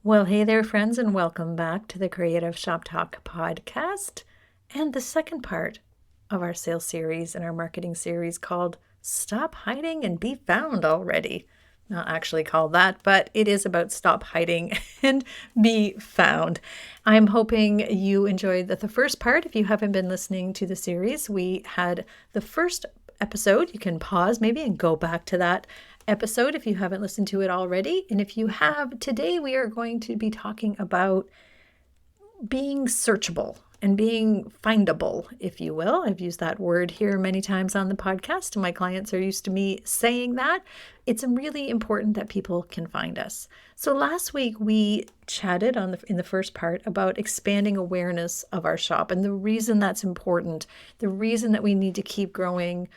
Well, hey there, friends, and welcome back to the Creative Shop Talk podcast and the second part of our sales series and our marketing series called Stop Hiding and Be Found Already. Not actually called that, but it is about stop hiding and be found. I'm hoping you enjoyed the first part. If you haven't been listening to the series, we had the first episode. You can pause maybe and go back to that episode if you haven't listened to it already. And if you have, today we are going to be talking about being searchable and being findable, if you will. I've used that word here many times on the podcast, and my clients are used to me saying that. It's really important that people can find us. So last week we chatted in the first part about expanding awareness of our shop and the reason that's important, the reason that we need to keep growing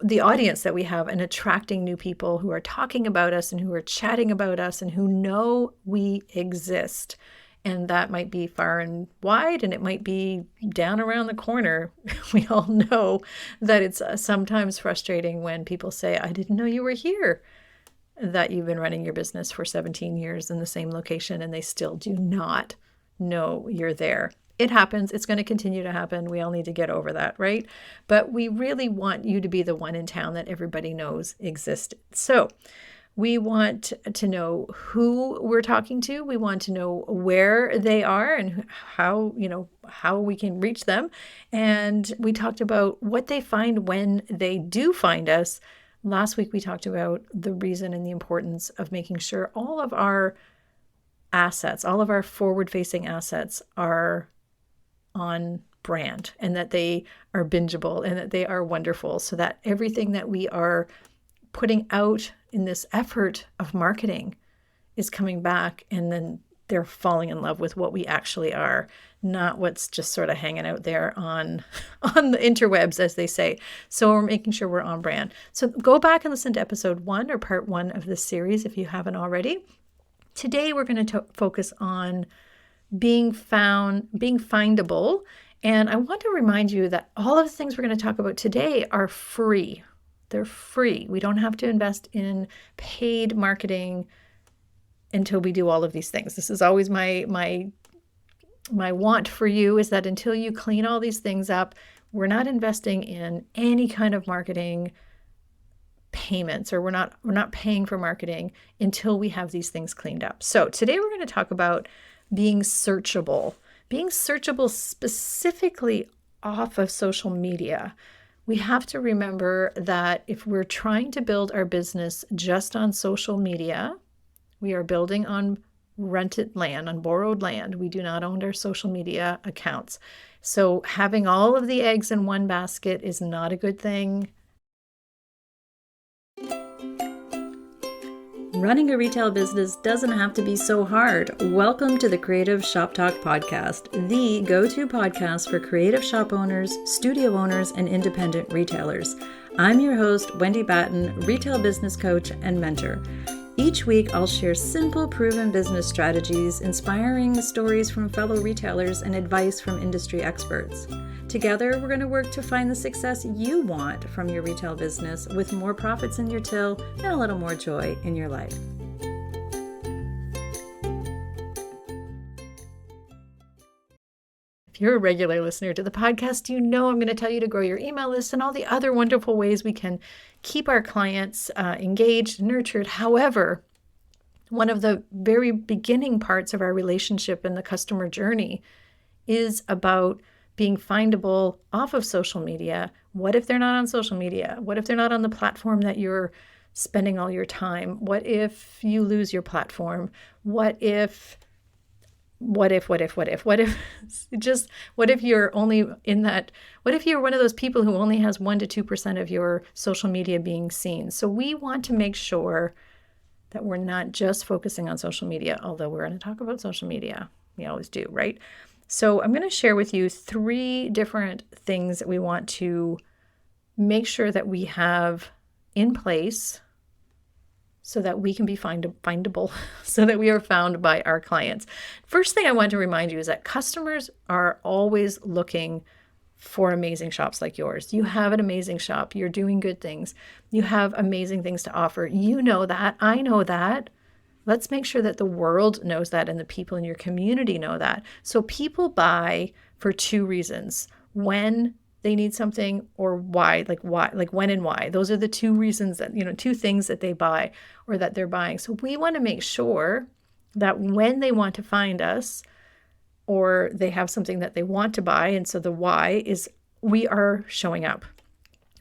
the audience that we have and attracting new people who are talking about us and who are chatting about us and who know we exist. And that might be far and wide, and it might be down around the corner. We all know that it's sometimes frustrating when people say, I didn't know you were here, that you've been running your business for 17 years in the same location, and they still do not know you're there. It happens. It's going to continue to happen. We all need to get over that, right? But we really want you to be the one in town that everybody knows exists. So we want to know who we're talking to. We want to know where they are and how we can reach them. And we talked about what they find when they do find us. Last week, we talked about the reason and the importance of making sure all of our assets, all of our forward-facing assets are on brand and that they are bingeable and that they are wonderful, so that everything that we are putting out in this effort of marketing is coming back, and then they're falling in love with what we actually are, not what's just sort of hanging out there on the interwebs, as they say. So we're making sure we're on brand. So go back and listen to episode 1 or part 1 of this series if you haven't already. Today we're going to focus on being found, being findable. And I want to remind you that all of the things we're going to talk about today are free. They're free. We don't have to invest in paid marketing until we do all of these things. This is always my want for you, is that until you clean all these things up, we're not investing in any kind of marketing payments, or we're not paying for marketing until we have these things cleaned up. So today we're going to talk about being searchable specifically off of social media. We have to remember that if we're trying to build our business just on social media, we are building on rented land, on borrowed land. We do not own our social media accounts. So having all of the eggs in one basket is not a good thing. Running a retail business doesn't have to be so hard. Welcome to the Creative Shop Talk podcast, the go-to podcast for creative shop owners, studio owners, and independent retailers. I'm your host, Wendy Batten, retail business coach and mentor. Each week, I'll share simple, proven business strategies, inspiring stories from fellow retailers, and advice from industry experts. Together, we're going to work to find the success you want from your retail business, with more profits in your till and a little more joy in your life. If you're a regular listener to the podcast, you know I'm going to tell you to grow your email list and all the other wonderful ways we can keep our clients engaged, nurtured. However, one of the very beginning parts of our relationship and the customer journey is about being findable off of social media. What if they're not on social media? What if they're not on the platform that you're spending all your time? What if you lose your platform? What if you're only in that, what if you're one of those people who only has 1% to 2% of your social media being seen? So we want to make sure that we're not just focusing on social media, although we're going to talk about social media. We always do, right? So I'm going to share with you 3 different things that we want to make sure that we have in place so that we can be findable, so that we are found by our clients. First thing I want to remind you is that customers are always looking for amazing shops like yours. You have an amazing shop. You're doing good things. You have amazing things to offer. You know that. I know that. Let's make sure that the world knows that and the people in your community know that. So people buy for two reasons: when they need something, or why, like when and why. Those are the two reasons that, two things that they buy or that they're buying. So we want to make sure that when they want to find us or they have something that they want to buy, and so the why is we are showing up.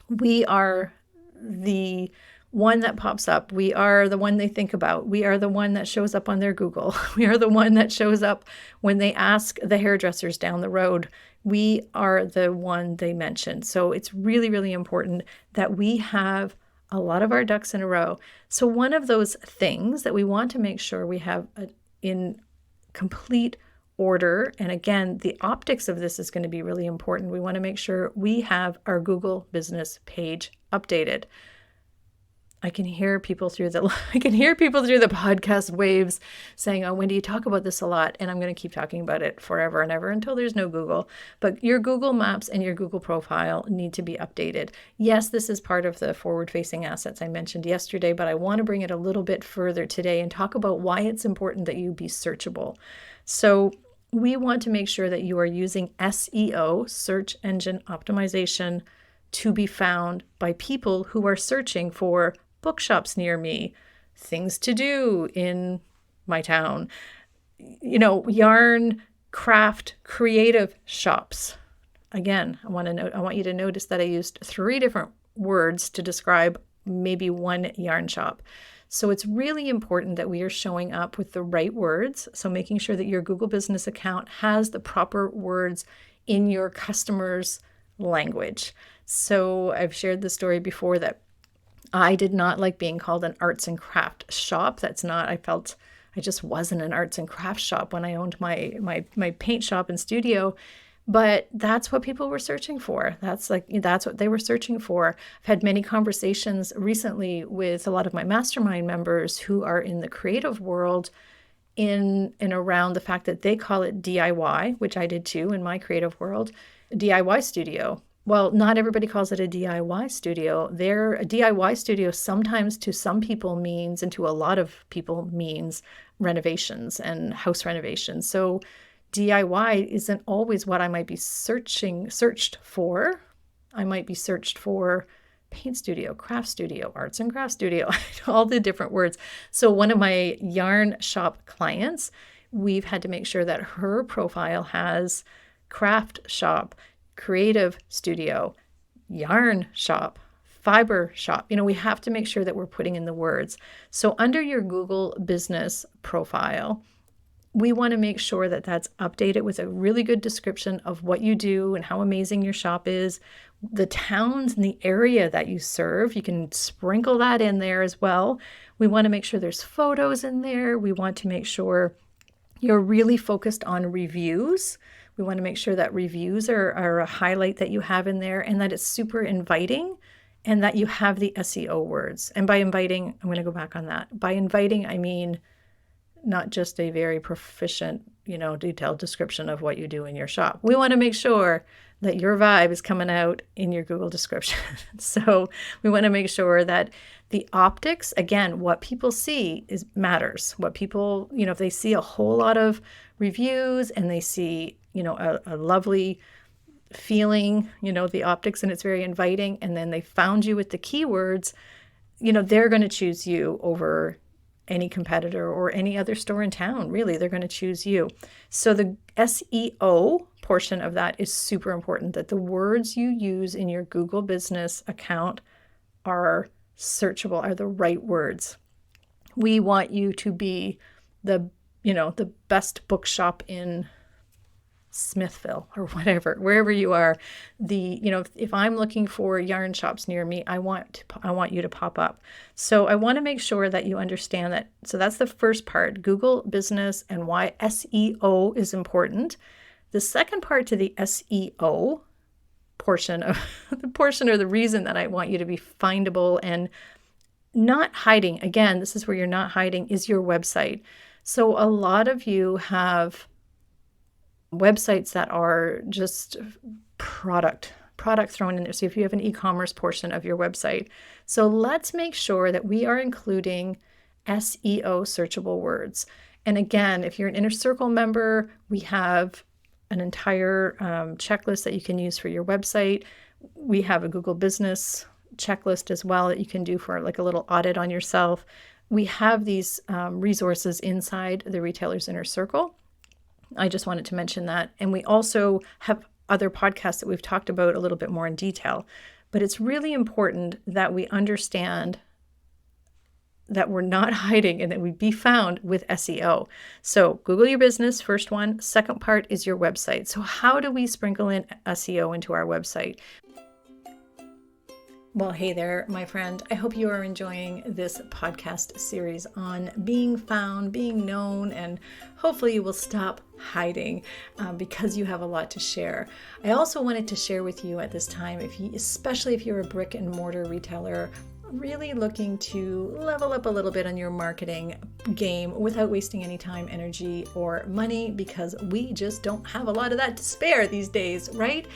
We are the one that pops up. We are the one they think about. We are the one that shows up on their Google. We are the one that shows up when they ask the hairdressers down the road. We are the one they mention. So it's really, really important that we have a lot of our ducks in a row. So one of those things that we want to make sure we have in complete order, and again, the optics of this is going to be really important. We want to make sure we have our Google business page updated. I can hear people through the podcast waves saying, "Oh, Wendy, you talk about this a lot," and I'm going to keep talking about it forever and ever until there's no Google. But your Google Maps and your Google profile need to be updated. Yes, this is part of the forward-facing assets I mentioned yesterday, but I want to bring it a little bit further today and talk about why it's important that you be searchable. So we want to make sure that you are using SEO, search engine optimization, to be found by people who are searching for bookshops near me, things to do in my town, yarn, craft, creative shops. Again, I want you to notice that I used 3 different words to describe maybe one yarn shop. So it's really important that we are showing up with the right words. So making sure that your Google business account has the proper words in your customer's language. So I've shared the story before that I did not like being called an arts and craft shop. I just wasn't an arts and craft shop when I owned my paint shop and studio. But that's what people were searching for. That's what they were searching for. I've had many conversations recently with a lot of my mastermind members who are in the creative world in and around the fact that they call it DIY, which I did too in my creative world, DIY studio. Well, not everybody calls it a DIY studio. A DIY studio sometimes to some people means, and to a lot of people means, renovations and house renovations. So DIY isn't always what I might be searched for. I might be searched for paint studio, craft studio, arts and craft studio, all the different words. So one of my yarn shop clients, we've had to make sure that her profile has craft shop, creative studio, yarn shop, fiber shop. We have to make sure that we're putting in the words. So under your Google business profile, we want to make sure that that's updated with a really good description of what you do and how amazing your shop is, the towns and the area that you serve. You can sprinkle that in there as well. We want to make sure there's photos in there. We want to make sure you're really focused on reviews. We want to make sure that reviews are a highlight that you have in there, and that it's super inviting, and that you have the SEO words. And by inviting, I'm going to go back on that. By inviting, I mean not just a very proficient, detailed description of what you do in your shop. We want to make sure that your vibe is coming out in your Google description. So we want to make sure that the optics, again, what people see matters. What people, if they see a whole lot of reviews and they see, a lovely feeling, the optics, and it's very inviting, and then they found you with the keywords, they're going to choose you over any competitor or any other store in town. Really, they're going to choose you. So the SEO portion of that is super important, that the words you use in your Google business account are searchable, are the right words. We want you to be the best bookshop in Smithville or whatever, wherever you are. If I'm looking for yarn shops near me, I want you to pop up. So I want to make sure that you understand that. So that's the first part, Google business and why SEO is important. The second part to the SEO portion of the reason that I want you to be findable and not hiding, again, this is where you're not hiding, is your website. So a lot of you have websites that are just product thrown in there. So if you have an e-commerce portion of your website, so let's make sure that we are including SEO searchable words. And again, if you're an Inner Circle member, we have an entire checklist that you can use for your website. We have a Google Business checklist as well that you can do for like a little audit on yourself. We have these resources inside the Retailer's Inner Circle. I just wanted to mention that. And we also have other podcasts that we've talked about a little bit more in detail. But it's really important that we understand that we're not hiding and that we be found with SEO. So Google your business, first one. Second part is your website. So how do we sprinkle in SEO into our website? Well, hey there, my friend. I hope you are enjoying this podcast series on being found, being known, and hopefully you will stop hiding because you have a lot to share. I also wanted to share with you at this time, especially if you're a brick and mortar retailer, really looking to level up a little bit on your marketing game without wasting any time, energy, or money, because we just don't have a lot of that to spare these days, right?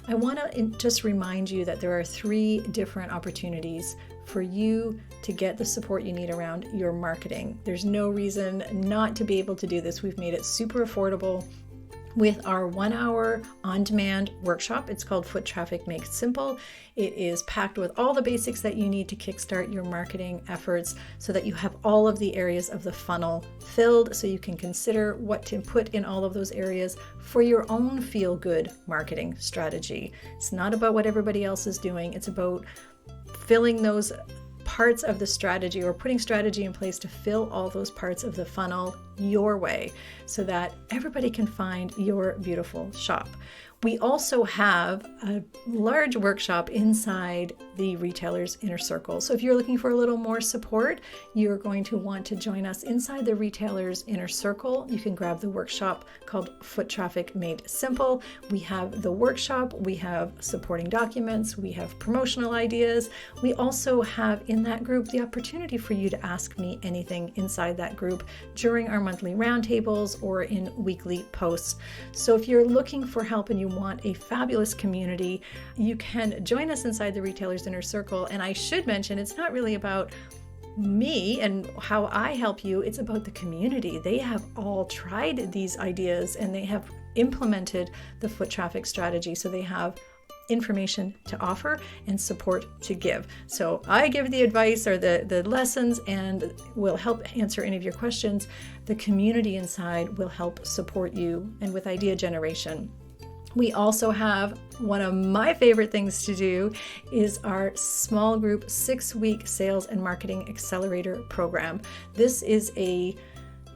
I want to just remind you that there are 3 different opportunities for you to get the support you need around your marketing. There's no reason not to be able to do this. We've made it super affordable with our 1-hour on-demand workshop. It's called Foot Traffic Made Simple. It is packed with all the basics that you need to kickstart your marketing efforts so that you have all of the areas of the funnel filled, so you can consider what to put in all of those areas for your own feel-good marketing strategy. It's not about what everybody else is doing. It's about filling those parts of the strategy, or putting strategy in place to fill all those parts of the funnel your way so that everybody can find your beautiful shop. We also have a large workshop inside the Retailer's Inner Circle. So if you're looking for a little more support, you're going to want to join us inside the Retailer's Inner Circle. You can grab the workshop called Foot Traffic Made Simple. We have the workshop, we have supporting documents, we have promotional ideas. We also have in that group the opportunity for you to ask me anything inside that group during our monthly roundtables or in weekly posts. So if you're looking for help and you want a fabulous community, you can join us inside the Retailer's Inner Circle. And I should mention, it's not really about me and how I help you, it's about the community. They have all tried these ideas and they have implemented the foot traffic strategy. So they have information to offer and support to give. So I give the advice or the lessons and will help answer any of your questions. The community inside will help support you and with idea generation. We also have one of my favorite things to do is our small group 6-week Sales and Marketing Accelerator program. This is a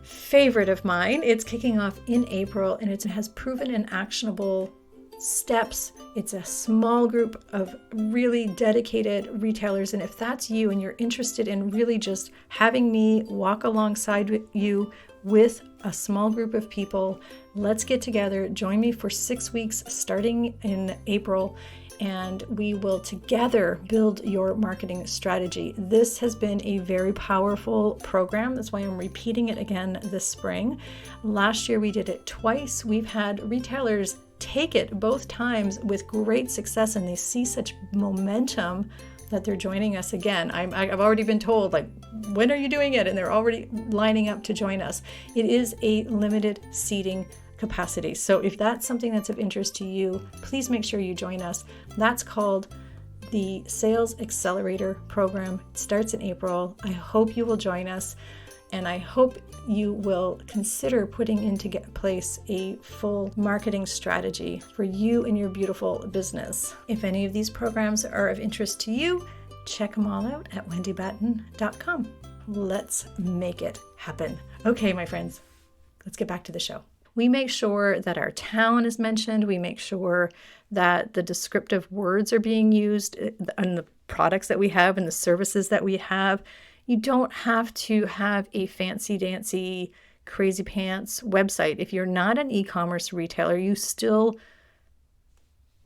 favorite of mine. It's kicking off in April and it has proven and actionable steps. It's a small group of really dedicated retailers. And if that's you and you're interested in really just having me walk alongside you with a small group of people, let's get together. Join me for 6 weeks starting in April, and we will together build your marketing strategy. This has been a very powerful program. That's why I'm repeating it again this spring. Last year we did it twice. We've had retailers take it both times with great success, and they see such momentum that they're joining us again. I've already been told, like, when are you doing it? And they're already lining up to join us. It is a limited seating capacity. So if that's something that's of interest to you, please make sure you join us. That's called the Sales Accelerator program. It starts in April. I hope you will join us. And I hope you will consider putting into place a full marketing strategy for you and your beautiful business. If any of these programs are of interest to you, check them all out at wendybatten.com. Let's make it happen. Okay, my friends, let's get back to the show. We make sure that our town is mentioned. We make sure that the descriptive words are being used and the products that we have and the services that we have. You don't have to have a fancy dancy, crazy pants website. If you're not an e-commerce retailer, you still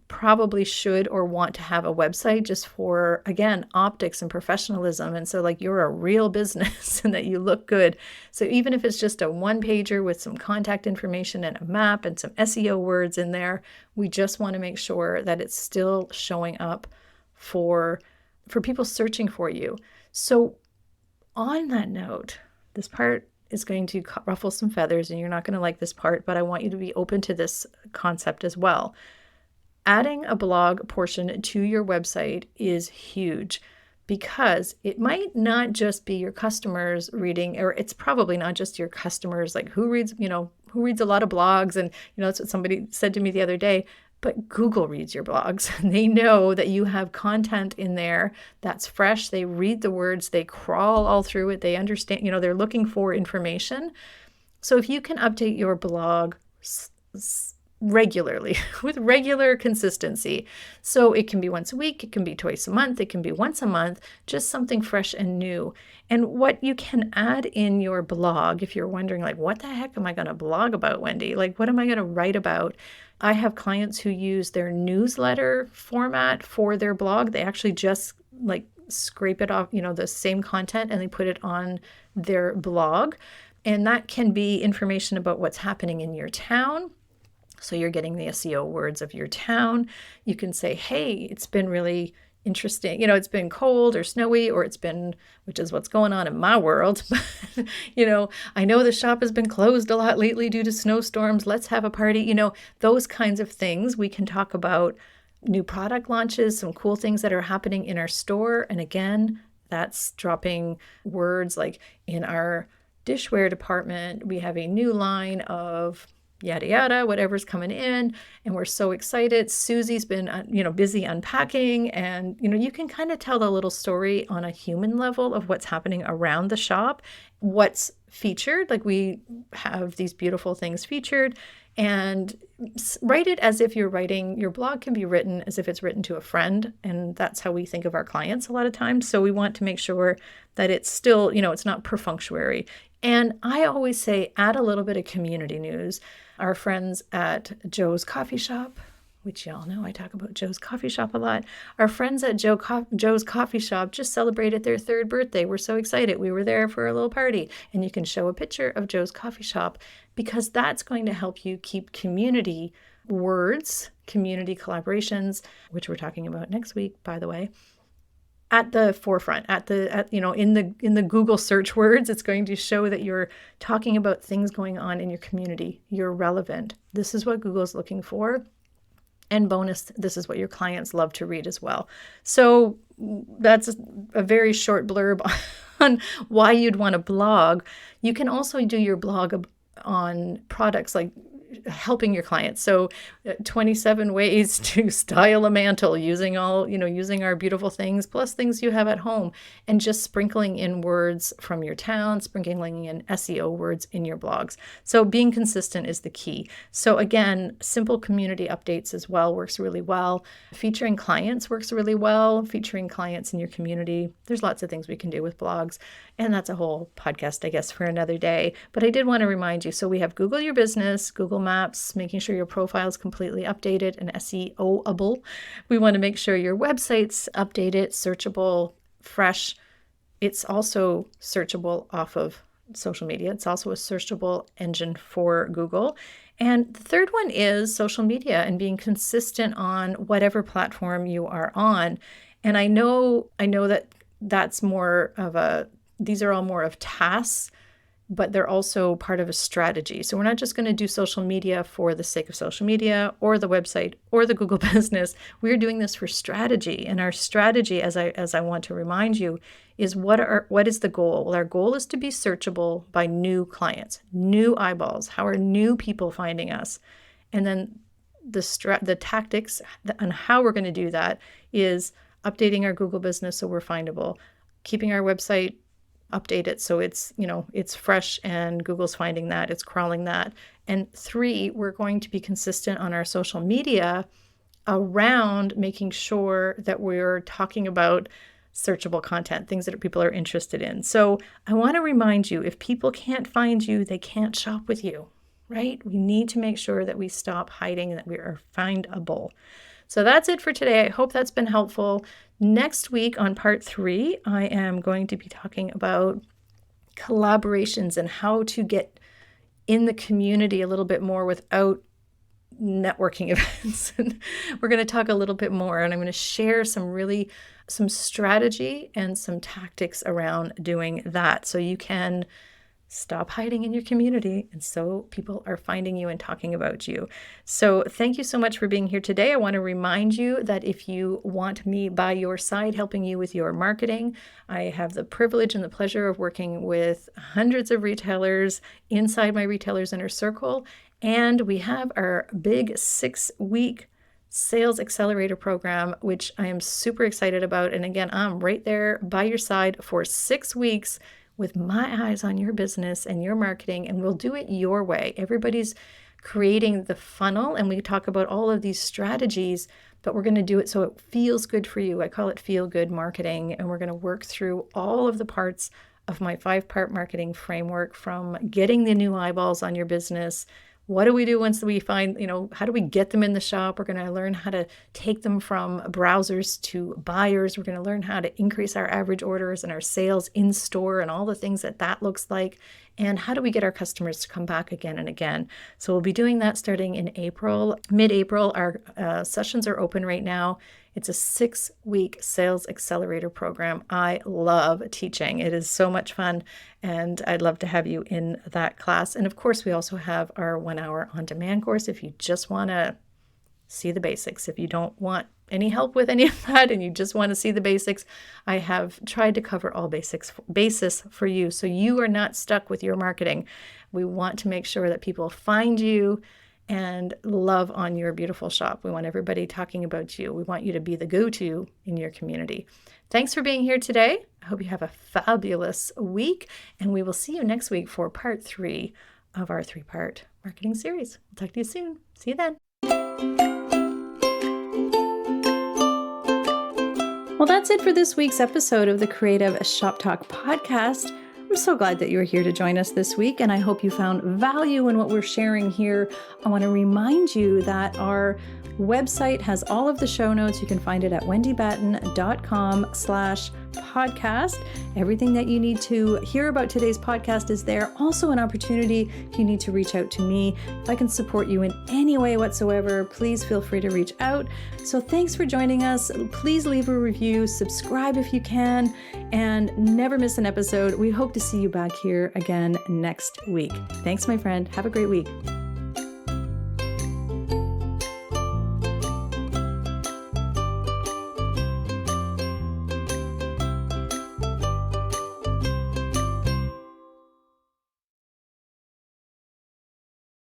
probably should or want to have a website just for, again, optics and professionalism. And so like you're a real business and that you look good. So even if it's just a 1-pager with some contact information and a map and some SEO words in there, we just want to make sure that it's still showing up for people searching for you. So on that note, this part is going to ruffle some feathers and you're not going to like this part, but I want you to be open to this concept as well. Adding a blog portion to your website is huge because it might not just be your customers reading, or it's probably not just your customers, like who reads a lot of blogs. And, that's what somebody said to me the other day, but Google reads your blogs. They know that you have content in there that's fresh. They read the words, they crawl all through it. They understand, they're looking for information. So if you can update your blog regularly with regular consistency. So it can be once a week, it can be twice a month, it can be once a month, just something fresh and new. And what you can add in your blog, if you're wondering like, what the heck am I going to blog about, Wendy? Like, what am I going to write about? I have clients who use their newsletter format for their blog. They actually just like scrape it off, the same content, and they put it on their blog. And that can be information about what's happening in your town. So you're getting the SEO words of your town. You can say, hey, it's been really interesting. It's been cold or snowy, or it's been, which is what's going on in my world. I know the shop has been closed a lot lately due to snowstorms. Let's have a party. Those kinds of things. We can talk about new product launches, some cool things that are happening in our store. And again, that's dropping words like in our dishware department, we have a new line of yada yada, whatever's coming in, and we're so excited. Susie's been busy unpacking, and you can kind of tell the little story on a human level of what's happening around the shop, what's featured. Like, we have these beautiful things featured, and write it as if you're writing. Your blog can be written as if it's written to a friend, and that's how we think of our clients a lot of times. So we want to make sure that it's still, it's not perfunctory. And I always say, add a little bit of community news. Our friends at Joe's Coffee Shop, which y'all know I talk about Joe's Coffee Shop a lot. Our friends at Joe's Coffee Shop just celebrated their 3rd birthday. We're so excited. We were there for a little party, and you can show a picture of Joe's Coffee Shop, because that's going to help you keep community words, community collaborations, which we're talking about next week, by the way, at the forefront, in the Google search words. It's going to show that you're talking about things going on in your community. You're relevant. This is what Google's looking for. And bonus, this is what your clients love to read as well. So that's a very short blurb on why you'd want to blog. You can also do your blog on products, like helping your clients. So 27 ways to style a mantle using our beautiful things, plus things you have at home, and just sprinkling in words from your town, sprinkling in SEO words in your blogs. So being consistent is the key. So again, simple community updates as well works really well. Featuring clients works really well. Featuring clients in your community. There's lots of things we can do with blogs. And that's a whole podcast, I guess, for another day. But I did want to remind you, so we have Google Your Business, Google Maps, making sure your profile is completely updated and SEO-able. We want to make sure your website's updated, searchable, fresh. It's also searchable off of social media. It's also a searchable engine for Google. And the third one is social media and being consistent on whatever platform you are on. And I know that that's more of these are all more of tasks, but they're also part of a strategy. So we're not just going to do social media for the sake of social media or the website or the Google business. We're doing this for strategy. And our strategy, as I want to remind you, is what is the goal? Well, our goal is to be searchable by new clients, new eyeballs. How are new people finding us? And then the tactics and how we're going to do that is updating our Google business so we're findable, keeping our website updated so it's fresh and Google's finding that, it's crawling that. And 3, we're going to be consistent on our social media around making sure that we're talking about searchable content, things that people are interested in. So I want to remind you, if people can't find you, they can't shop with you, right? We need to make sure that we stop hiding and that we are findable. So that's it for today. I hope that's been helpful. Next week on part 3, I am going to be talking about collaborations and how to get in the community a little bit more without networking events. And we're going to talk a little bit more, and I'm going to share some strategy and some tactics around doing that so you can stop hiding in your community, and so people are finding you and talking about you. So thank you so much for being here today. I want to remind you that if you want me by your side helping you with your marketing, I have the privilege and the pleasure of working with hundreds of retailers inside my Retailers Inner Circle, and we have our big 6-week Sales Accelerator program, which I am super excited about. And again, I'm right there by your side for 6 weeks with my eyes on your business and your marketing, and we'll do it your way. Everybody's creating the funnel, and we talk about all of these strategies, but we're going to do it so it feels good for you. I call it feel good marketing, and we're going to work through all of the parts of my 5-part marketing framework, from getting the new eyeballs on your business. What do we do once we find, how do we get them in the shop? We're going to learn how to take them from browsers to buyers. We're going to learn how to increase our average orders and our sales in store and all the things that looks like. And how do we get our customers to come back again and again? So we'll be doing that starting in April, mid-April. Our sessions are open right now. It's a 6-week Sales Accelerator program. I love teaching. It is so much fun, and I'd love to have you in that class. And of course, we also have our 1-hour on-demand course if you just want to see the basics. If you don't want any help with any of that and you just want to see the basics, I have tried to cover all basis for you so you are not stuck with your marketing. We want to make sure that people find you and love on your beautiful shop. We want everybody talking about you. We want you to be the go-to in your community. Thanks for being here today. I hope you have a fabulous week, and we will see you next week for part 3 of our 3-part marketing series. We'll talk to you soon. See you then. Well, that's it for this week's episode of the Creative Shop Talk podcast. I'm so glad that you're here to join us this week, and I hope you found value in what we're sharing here. I want to remind you that our website has all of the show notes. You can find it at wendybatten.com/podcast. Everything that you need to hear about today's podcast is there. Also an opportunity if you need to reach out to me. If I can support you in any way whatsoever, please feel free to reach out. So thanks for joining us. Please leave a review, subscribe if you can, and never miss an episode. We hope to see you back here again next week. Thanks, my friend. Have a great week.